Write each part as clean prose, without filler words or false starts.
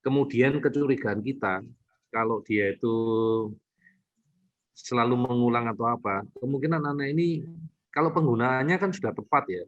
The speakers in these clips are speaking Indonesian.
kemudian kecurigaan kita, kalau dia itu selalu mengulang atau apa, kemungkinan anak ini, kalau penggunaannya kan sudah tepat ya,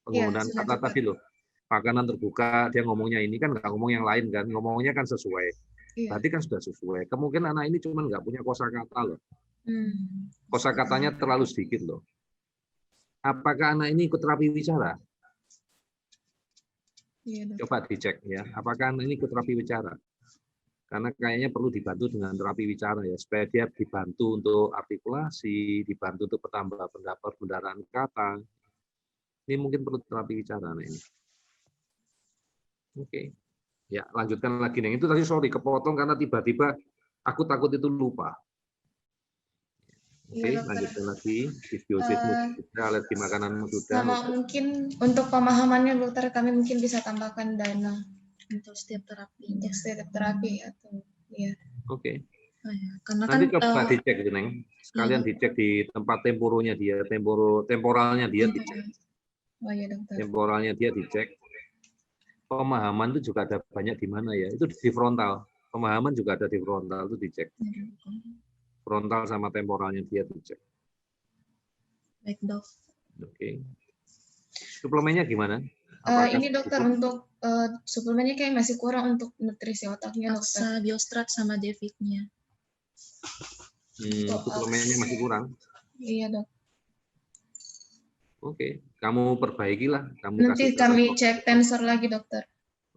penggunaan kata tadi loh, makanan terbuka, dia ngomongnya ini kan nggak ngomong yang lain kan, ngomongnya kan sesuai. Berarti kan sudah sesuai. Kemungkinan anak ini cuma nggak punya kosakata loh. Kosakatanya terlalu sedikit loh. Apakah anak ini ikut terapi bicara? Coba dicek ya, apakah anak ini ikut terapi bicara? Karena kayaknya perlu dibantu dengan terapi bicara ya, supaya dia dibantu untuk artikulasi, dibantu untuk bertambah perbendaharaan kata. Ini mungkin perlu terapi bicara anak ini. Oke. Ya, lanjutkan lagi nih. Itu tadi sorry kepotong karena tiba-tiba aku takut itu lupa. Oke, lanjutkan lagi. Disbiosismus sudah, alergi makanan sudah. Sama mungkin untuk pemahamannya dokter, kami mungkin bisa tambahkan dana untuk setiap terapi. Untuk setiap terapi atau ya. Oke. Karena nanti kan coba dicek gitu, Neng. Sekalian dicek di tempat temporonya dia, temporalnya dia dicek. Oh iya dokter. Temporalnya dia dicek. Pemahaman itu juga ada banyak di mana ya? Itu di frontal. Pemahaman juga ada di frontal, itu dicek. Frontal sama temporalnya dia dicek. Baik dok. Oke. Suplemennya gimana? Ini dokter cukup? Untuk suplemennya kayak masih kurang untuk nutrisi otaknya dokter. Aksa, Biostrat sama Devitnya. Suplemennya masih kurang. Iya dok. Oke, kamu perbaikilah. Nanti kami cek tensor lagi dokter.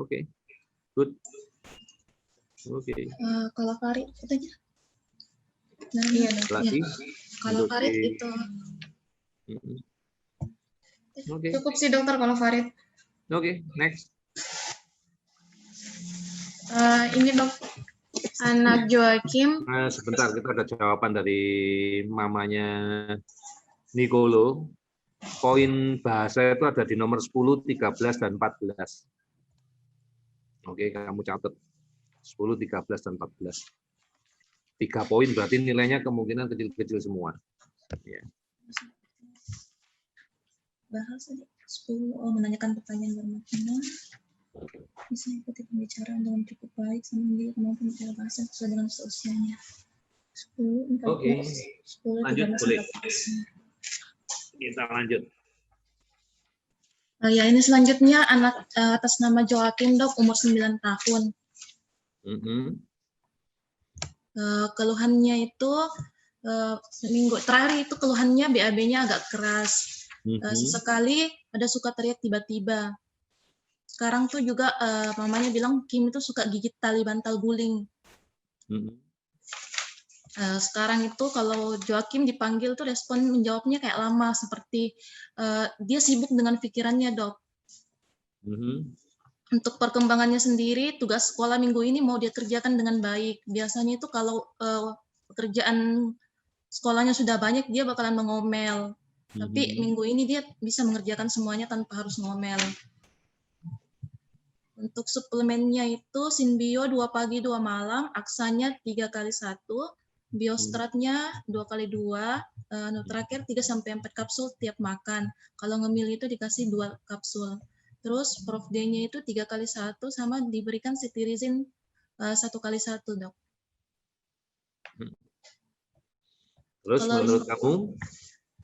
Oke, good. Oke. Kalau Farid katanya? Nah, iya dok. Lagi? Kalau Farid itu. Oke. Cukup sih dokter kalau Farid. Oke, next. Ini dok, anak Joakim. Sebentar, kita ada jawaban dari mamanya Nicolo. Poin bahasa itu ada di nomor 10, 13, dan 14. Oke, kamu catat. 10, 13, dan 14. 3 poin berarti nilainya kemungkinan kecil-kecil semua. Ya. Bahas 10, menanyakan pertanyaan bermakna. Bisa ikuti pembicaraan dengan cukup baik sama dia kemampuan bicara bahasa sesuai dengan usianya. 10, 14, Oke. 10, Lanjut 13, boleh. 14. Kita lanjut. Ya, ini selanjutnya anak atas nama Joakim dok, umur 9 tahun. Keluhannya itu seminggu terakhir itu keluhannya BAB-nya agak keras. Sesekali ada suka teriak tiba-tiba. Sekarang tuh juga mamanya bilang Kim itu suka gigit tali bantal guling. Sekarang itu kalau Joakim dipanggil tuh respon menjawabnya kayak lama, seperti dia sibuk dengan pikirannya dok. Untuk perkembangannya sendiri, tugas sekolah minggu ini mau dia kerjakan dengan baik. Biasanya itu kalau pekerjaan sekolahnya sudah banyak, dia bakalan mengomel. Tapi minggu ini dia bisa mengerjakan semuanya tanpa harus ngomel. Untuk suplemennya itu Sinbio 2 pagi 2 malam, aksanya 3x1, Biostratnya 2x2, Nutracare 3-4 kapsul tiap makan. Kalau ngemil itu dikasih 2 kapsul. Terus Prof D-nya itu 3x1 sama diberikan cetirizine 1x1 dok. Terus kalau menurut kamu?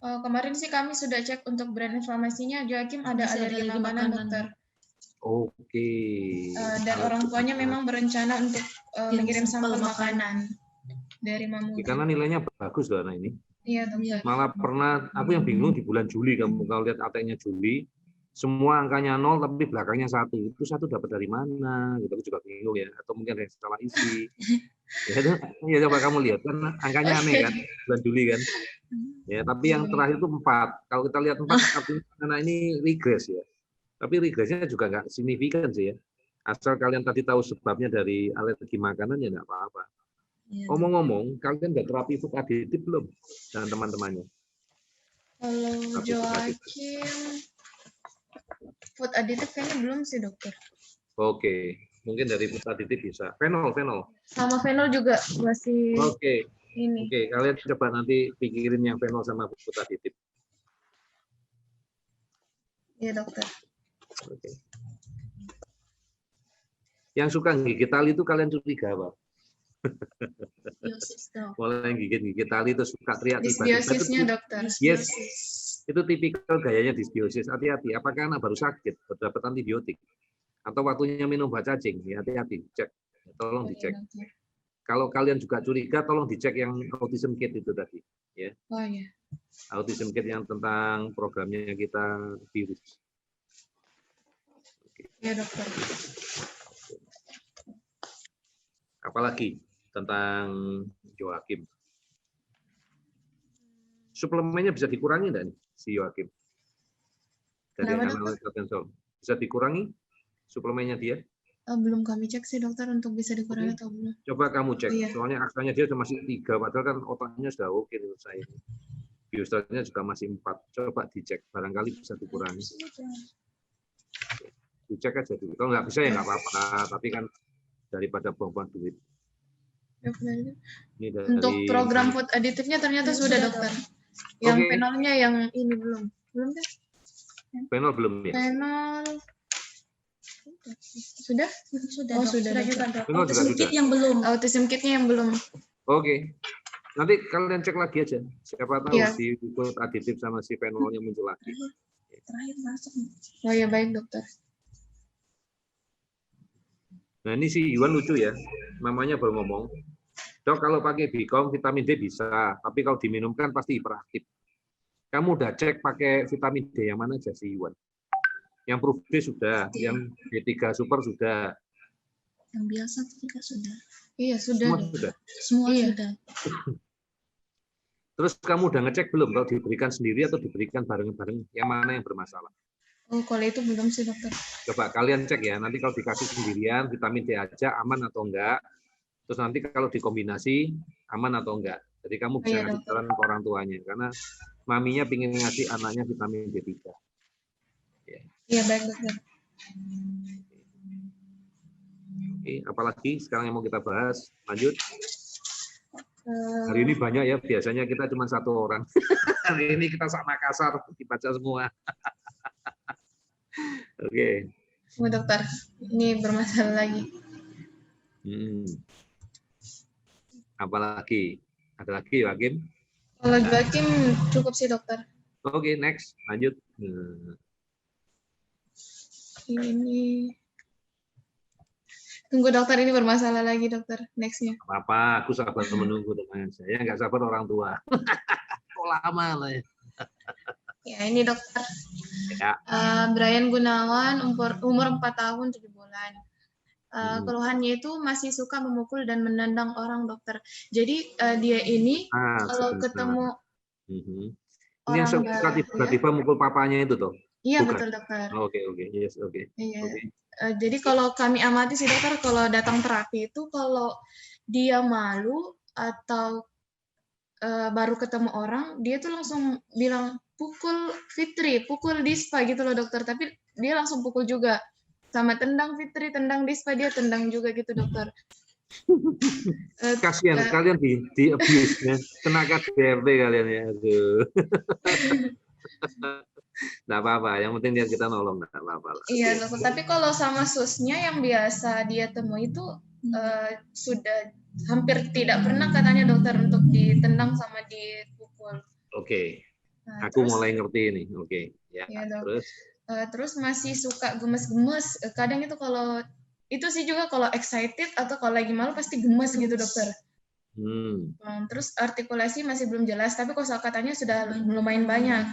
Kemarin sih kami sudah cek untuk brand inflamasinya, Joakim ada alergi makanan dokter. Oke. Dan orang tuanya memang berencana untuk mengirim sampel makanan dari Mamuju. Karena nilainya bagus loh anak ini. Iya dokter. Malah pernah, aku yang bingung di bulan Juli, kamu kalau lihat AT-nya Juli, semua angkanya 0 tapi belakangnya 1. Itu 1 dapat dari mana? Gitu, aku juga bingung ya. Atau mungkin ada yang salah isi. Ya coba kamu lihat kan angkanya aneh kan bulan Juli kan. Ya, tapi yang terakhir itu 4. Kalau kita lihat 4 artinya anak ini regres ya. Tapi regresnya juga nggak signifikan sih ya. Asal kalian tadi tahu sebabnya dari alergi makanan ya nggak apa-apa. Ngomong-ngomong, kalian udah terapi food aditif belum dengan teman-temannya? Kalau Joakim, food aditif kayaknya belum sih dokter. Oke, mungkin dari food aditif bisa. Fenol. Sama fenol juga masih. Oke. Ini. Oke, kalian coba nanti pikirin yang fenol sama food aditif. Iya dokter. Oke. Yang suka gigit tali itu kalian curiga apa? Biosis, dok. Mulai gigit tali itu suka teriak tiba-tiba Disbiosisnya, itu, dokter. yes, itu tipikal gayanya disbiosis. Hati-hati, apakah anak baru sakit, berdapat antibiotik, atau waktunya minum obat cacing? Ya, hati-hati, cek, tolong Oh, dicek. iya, dokter. Kalau kalian juga curiga, tolong dicek yang autism kit itu tadi. Ya, Oh iya. autism kit yang tentang programnya kita virus. Iya, dokter. Apalagi tentang Joakim. Suplemennya bisa dikurangi enggak nih, si Joakim? Dari Kenapa, analisa dokter? tensor. Bisa dikurangi suplemennya dia? Belum kami cek sih, dokter, untuk bisa dikurangi Oke. atau belum. Coba kamu cek, Oh, iya. soalnya aksanya dia masih 3, padahal kan otaknya sudah oke menurut saya. Biostatnya juga masih 4. Coba dicek, barangkali bisa dikurangi. Dicek aja dulu. Kalau nggak bisa ya nggak apa-apa, tapi kan daripada buang-buang duit. Dokter. Ini dari, Untuk program food aditifnya ternyata sudah, dokter. Yang Oke. penolnya yang ini belum. Belum kan? Panel belum ya? Penol sudah? Sudah, Oh, dok. sudah, Sudah dok. juga, dok. Benar, Autism juga kit sudah. yang belum. Autism kitnya yang belum. Oke. Nanti kalian cek lagi aja. Siapa tahu Iya. si food aditif sama si penolnya muncul lagi. Terakhir masuk. Oh ya, baik, dokter. Nah ini si Iwan lucu ya, mamanya baru ngomong, dok kalau pakai Bicom vitamin D bisa, tapi kalau diminumkan pasti hiperaktif. Kamu udah cek pakai vitamin D yang mana aja si Iwan? Yang Proof D sudah, yang B3 Super sudah. Yang biasa juga sudah. Iya, sudah, Semua dokter. sudah. Semua Iya. sudah. Terus kamu udah ngecek belum kalau diberikan sendiri atau diberikan bareng-bareng, yang mana yang bermasalah? Oh, kalau itu belum sih, dokter. Coba kalian cek ya, nanti kalau dikasih sendirian, vitamin D aja aman atau enggak. Terus nanti kalau dikombinasi, aman atau enggak. Jadi kamu bisa Iya, ngasih dokter. saran ke orang tuanya, karena maminya pingin ngasih anaknya vitamin D3. Iya, baik, dokter. Oke, apalagi sekarang yang mau kita bahas, lanjut. Eh, Hari ini banyak ya, biasanya kita cuma 1 orang. Hari ini kita sama Makassar, dibaca semua. Oke. oh, dokter. Ini bermasalah lagi. Apalagi? Ada lagi, Hakim? Kalau Joakim cukup sih, dokter. Oke, next. Lanjut. Ini. Tunggu, dokter, ini bermasalah lagi, dokter. Next-nya. Apa-apa, aku sabar menunggu teman saya. Nggak sabar orang tua. Kok lama lah ya? Ya, ini dokter. Ya. Brian Gunawan, umur 4 tahun 7 bulan. Keluhannya itu masih suka memukul dan menendang orang, dokter. Jadi dia ini kalau sebentar. ketemu Ini yang suka tiba-tiba mukul papanya itu toh? Iya, bukan? Betul, dokter. Oke, yes, oke. Iya. Oke. Jadi kalau kami amati sih, dokter, kalau datang terapi itu kalau dia malu atau baru ketemu orang, dia tuh langsung bilang pukul Fitri, pukul Dispa gitu loh, dokter. Tapi dia langsung pukul juga. Sama tendang Fitri, tendang Dispa, dia tendang juga gitu, dokter. Kasihan kalian di abuse ya. Tenaga DRT kalian ya. Aduh. Nggak apa-apa, yang penting dia kita nolong, nggak apa-apa. Iya, dokter. Tapi kalau sama susnya yang biasa dia temui itu sudah hampir tidak pernah katanya, dokter, untuk ditendang sama dipukul. Oke. Nah, Aku terus, mulai ngerti ini. Oke. Ya, ya, dok. Terus Masih suka gemes-gemes. Kadang itu kalau itu sih juga kalau excited atau kalau lagi malu pasti gemes gitu, dokter. Terus artikulasi masih belum jelas, tapi kosakatanya sudah lumayan banyak.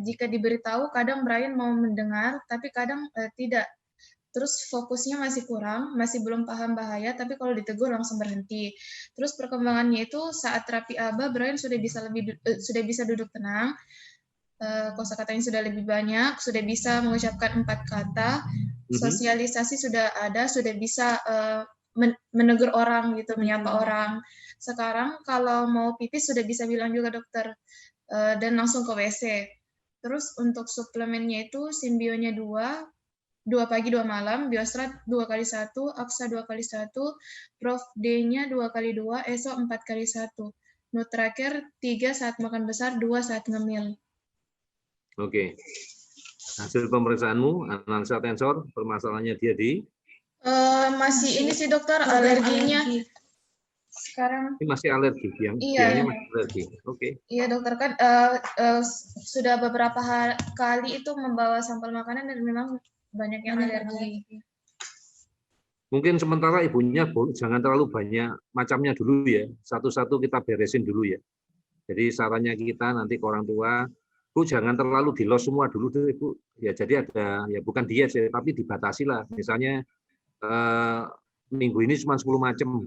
Jika diberitahu, kadang Brian mau mendengar, tapi kadang tidak. Terus fokusnya masih kurang, masih belum paham bahaya, tapi kalau ditegur langsung berhenti. Terus perkembangannya itu saat terapi ABA, Brian sudah bisa duduk tenang, kosakatanya sudah lebih banyak, sudah bisa mengucapkan 4 kata, sosialisasi sudah ada, sudah bisa menegur orang gitu, menyapa orang. Sekarang kalau mau pipis sudah bisa bilang juga, dokter, dan langsung ke WC. Terus untuk suplemennya itu Symbionya 2 pagi 2 malam, Biostrat 2x1, Aksa 2x1, Prof D-nya 2x2, ESO 4x1. Nutracare 3 saat makan besar, 2 saat ngemil. Oke. Hasil pemeriksaanmu, analisa tensor, permasalahannya dia di Masih ini sih dokter, alerginya. Sekarang Ini masih alergi, iya. masih alergi. Oke. Iya dokter, kan sudah beberapa kali itu membawa sampel makanan dan memang banyak yang alergi. Mungkin sementara ibunya jangan terlalu banyak macamnya dulu ya. Satu-satu kita beresin dulu ya. Jadi sarannya kita nanti ke orang tua, Bu jangan terlalu di-loss semua dulu deh Bu. Ya jadi ada, ya bukan diet sih, tapi dibatasi lah. Misalnya minggu ini cuma 10 macam.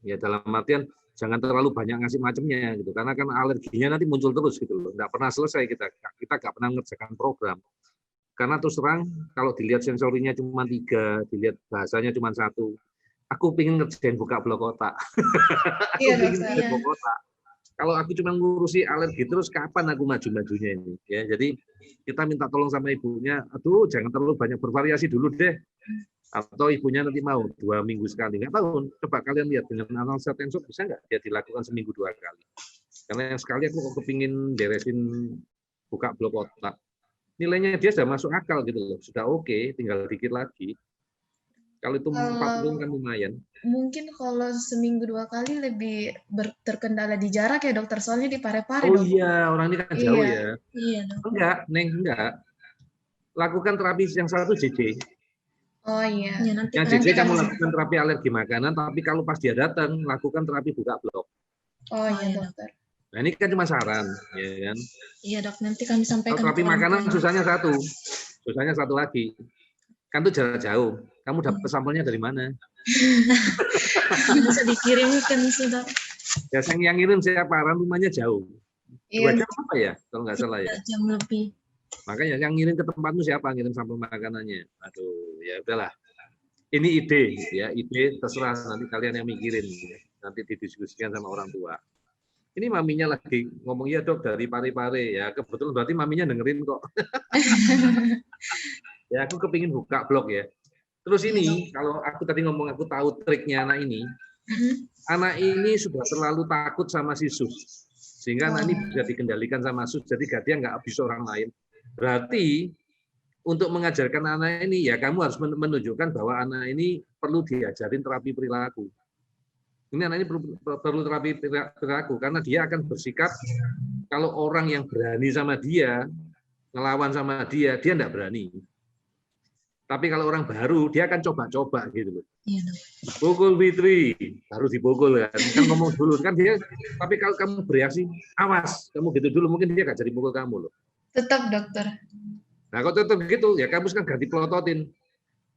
Ya dalam artian jangan terlalu banyak ngasih macamnya gitu. Karena kan alerginya nanti muncul terus gitu loh. Nggak pernah selesai kita nggak pernah mengerjakan program. Karena terus terang, kalau dilihat sensorinya cuma 3, dilihat bahasanya cuma 1, aku pengen ngerjain buka blok otak. Aku pengen ngerjain blok otak. Kalau aku cuma ngurusi alergi terus, kapan aku maju-majunya ini? Ya, jadi kita minta tolong sama ibunya, aduh jangan terlalu banyak bervariasi dulu deh. Atau ibunya nanti mau 2 minggu sekali. Nggak tahu, coba kalian lihat dengan analisa tensor, bisa nggak dia dilakukan seminggu 2 kali. Karena yang sekali aku kok kepingin beresin buka blok otak. Nilainya dia sudah masuk akal gitu loh, sudah oke, tinggal dikit lagi. Kalau itu 40 kan lumayan. Mungkin kalau seminggu 2 kali lebih terkendala di jarak ya dokter, soalnya di Parepare. Oh iya, orang ini kan jauh ya. Iya. Enggak, Neng, enggak. Lakukan terapi yang satu JJ. Oh iya. Yang JJ kamu lakukan terapi alergi makanan, tapi kalau pas dia datang, lakukan terapi buka blok. Oh iya dokter. Nah ini kan cuma saran, ya kan? Iya dok, nanti kami sampaikan. Kalau terapi makanan susahnya satu lagi. Kan itu jarak jauh. Kamu dapat sampelnya dari mana? Bisa dikirimkan sih dok. Ya yang ngirim siapa? Rumahnya jauh. 2 jam apa ya? Kalau nggak salah ya. 2 jam lebih. Makanya yang ngirim ke tempatmu siapa? Ngirim sampel makanannya. Aduh, ya udahlah. Ini ide, ya ide terserah nanti kalian yang mikirin. Nanti didiskusikan sama orang tua. Ini maminya lagi ngomong, ya dok dari Parepare. Ya kebetulan berarti maminya dengerin kok. Ya aku kepingin buka blog ya. Terus ini, kalau aku tadi ngomong aku tahu triknya anak ini. Anak ini sudah terlalu takut sama si sus. Sehingga anak ini bisa dikendalikan sama sus. Jadi dia nggak habis orang lain. Berarti untuk mengajarkan anak ini, ya kamu harus menunjukkan bahwa anak ini perlu diajarin terapi perilaku. Ini anak ini perlu terapi perilaku karena dia akan bersikap kalau orang yang berani sama dia, ngelawan sama dia enggak berani. Tapi kalau orang baru, dia akan coba-coba gitu loh. Pukul Fitri, baru dipukul kan. Kan ngomong dulu kan dia. Tapi kalau kamu bereaksi, awas, kamu gitu dulu mungkin dia enggak jadi pukul kamu loh. Tetap dokter. Nah kalau tetap gitu, ya kamu sekarang ganti pelototin.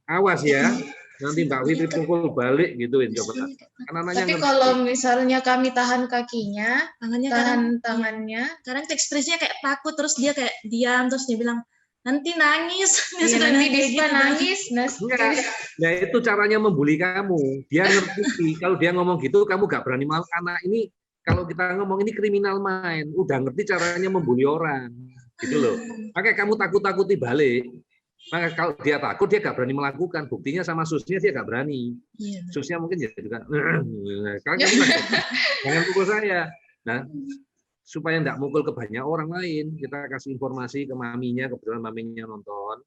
Awas ya. Nanti Mbak Fitri pukul balik gituin coba. Tapi kalau misalnya kami tahan kakinya, tangannya, kadang ekspresinya kayak takut terus dia kayak diam terus dia bilang nanti nangis. Dia nanti Dispa nangis. Nah itu caranya membuli kamu. Dia ngerti kalau dia ngomong gitu kamu gak berani mau. Anak ini kalau kita ngomong ini kriminal main, udah ngerti caranya membuli orang, gitu loh. Makanya kamu takut-takuti balik. Maka kalau dia takut, dia nggak berani melakukan. Buktinya sama susnya dia nggak berani. Susnya mungkin ya juga. Jangan pukul saya. Nah, supaya nggak mukul ke banyak orang lain, kita kasih informasi ke maminya. Kebetulan maminya nonton.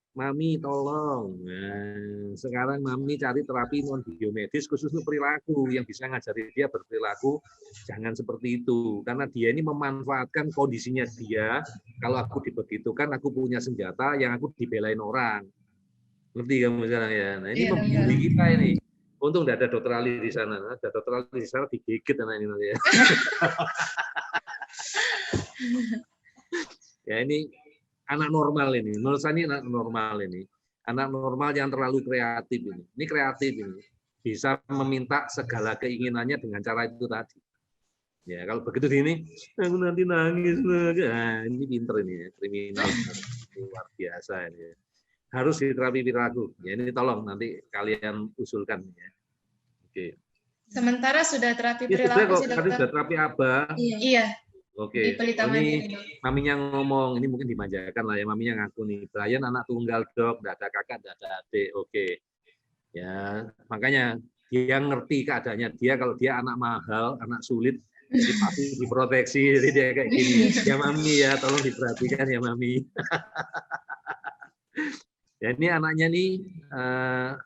Mami tolong. Nah, sekarang mami cari terapi non biomedis khusus untuk perilaku yang bisa ngajari dia berperilaku jangan seperti itu karena dia ini memanfaatkan kondisinya dia. Kalau aku dibegitukan aku punya senjata yang aku dibelain orang. Ngerti kamu sekarang ya? Nah, ini membuli kita ini. Untung tidak ada dokter Ali di sana. Ada dokter Ali di sana digigit anak ini nanti ya. Ya ini anak normal ini, menurut saya ini anak normal ini. Anak normal yang terlalu kreatif ini. Ini kreatif ini. Bisa meminta segala keinginannya dengan cara itu tadi. Ya, kalau begitu gini, aku nanti nangis. Nah, ini pinter ini ya, kriminal. Luar biasa ini. Harus diterapi perilaku. Ya, ini tolong nanti kalian usulkan ya. Oke. Sementara sudah terapi perilaku sih, dokter. Sudah terapi apa? Iya. Oke, ini maminya ngomong, ini mungkin dimanjakan lah ya, maminya ngaku nih, Brian anak tunggal dok, tidak ada kakak, tidak ada adik, oke. Ya, makanya dia ngerti keadaannya dia, kalau dia anak mahal, anak sulit, jadi pasti diproteksi, jadi dia kayak gini, ya mami ya, tolong diperhatikan ya mami. Ya ini anaknya nih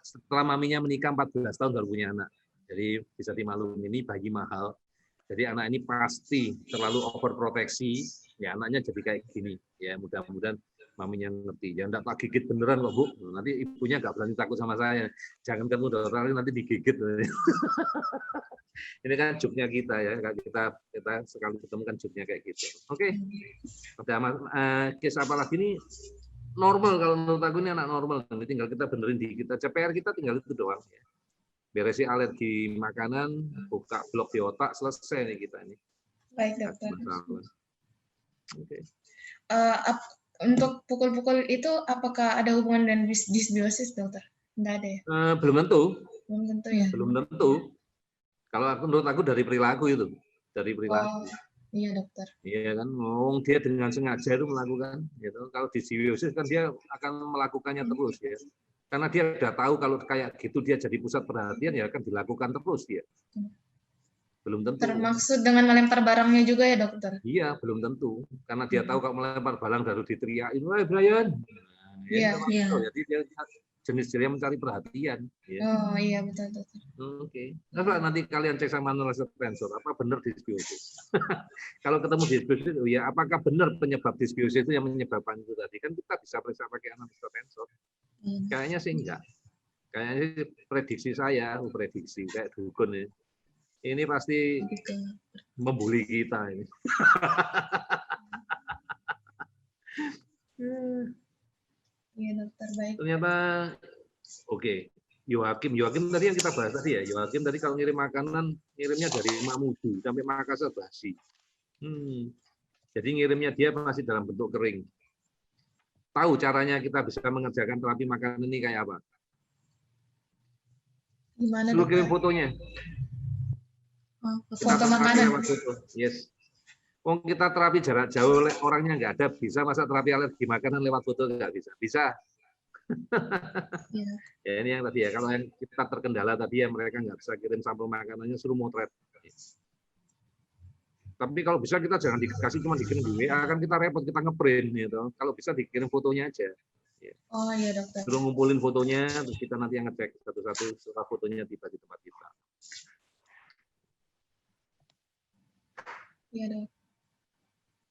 setelah maminya menikah 14 tahun baru punya anak. Jadi bisa dimaklumi ini bayi mahal. Jadi anak ini pasti terlalu overproteksi. Ya anaknya jadi kayak gini. Ya mudah-mudahan maminya ngerti. Ya enggak tak gigit beneran kok Bu. Nanti ibunya nggak berani takut sama saya. Jangan kan udah nanti digigit. Ini kan jobnya kita ya. Kita sekali ketemu kan jobnya kayak gitu. Oke. Ada case apa lagi nih? Normal kalau menurut aku ini anak normal. Nanti tinggal kita benerin di kita. CPR kita tinggal itu doang. Ya. Beresi alergi makanan, buka blok di otak, selesai nih kita ini. Baik dokter. Okay. Untuk pukul-pukul itu apakah ada hubungan dengan dysbiosis dokter? Enggak ada ya? Belum tentu. Belum tentu ya? Belum tentu. Kalau menurut aku dari perilaku itu. Dari perilaku. Iya dokter. Iya kan, dia dengan sengaja itu melakukan. Gitu. Kalau dysbiosis kan dia akan melakukannya terus ya. Karena dia sudah tahu kalau kayak gitu dia jadi pusat perhatian ya akan dilakukan terus dia. Belum tentu. Termaksud dengan melempar barangnya juga ya dokter? Iya, belum tentu. Karena dia tahu kalau melempar barang baru diteriakin, "Woi Brian." Iya. Jadi dia jenis yang mencari perhatian. Ya. Oh iya betul dokter. Oke. Coba nanti kalian cek sama manual sensor apa benar dysbiosis. Kalau ketemu dysbiosis, oh ya apakah benar penyebab dysbiosis itu yang menyebabkan itu tadi? Kan kita bisa periksa pakai analisa sensor. Kayaknya sih enggak. Kayaknya sih prediksi saya, prediksi kayak dukun ya. Ini pasti membuli kita ini. Iya dokter baik. Ternyata oke. Yohakim tadi yang kita bahas tadi ya. Yohakim tadi kalau ngirim makanan ngirimnya dari Mamuju sampai Makassar basi. Jadi ngirimnya dia masih dalam bentuk kering. Tahu caranya kita bisa mengerjakan terapi makanan ini kayak apa? Gimana? Lu kirim fotonya. Foto makanan. Yes. Wong kita terapi jarak jauh, orangnya nggak ada, bisa masa terapi alergi makanan lewat foto nggak bisa? Bisa. Ya ini yang tadi ya, kalau yang kita terkendala tadi ya mereka nggak bisa kirim sampel makanannya, suruh motret. Tapi kalau bisa kita jangan dikasih cuma dikirim di WA, kan kita repot, kita ngeprint gitu. Kalau bisa dikirim fotonya aja. Oh iya dokter. Suruh ngumpulin fotonya, terus kita nanti yang ngecek satu-satu setelah fotonya tiba di tempat kita. Iya dok.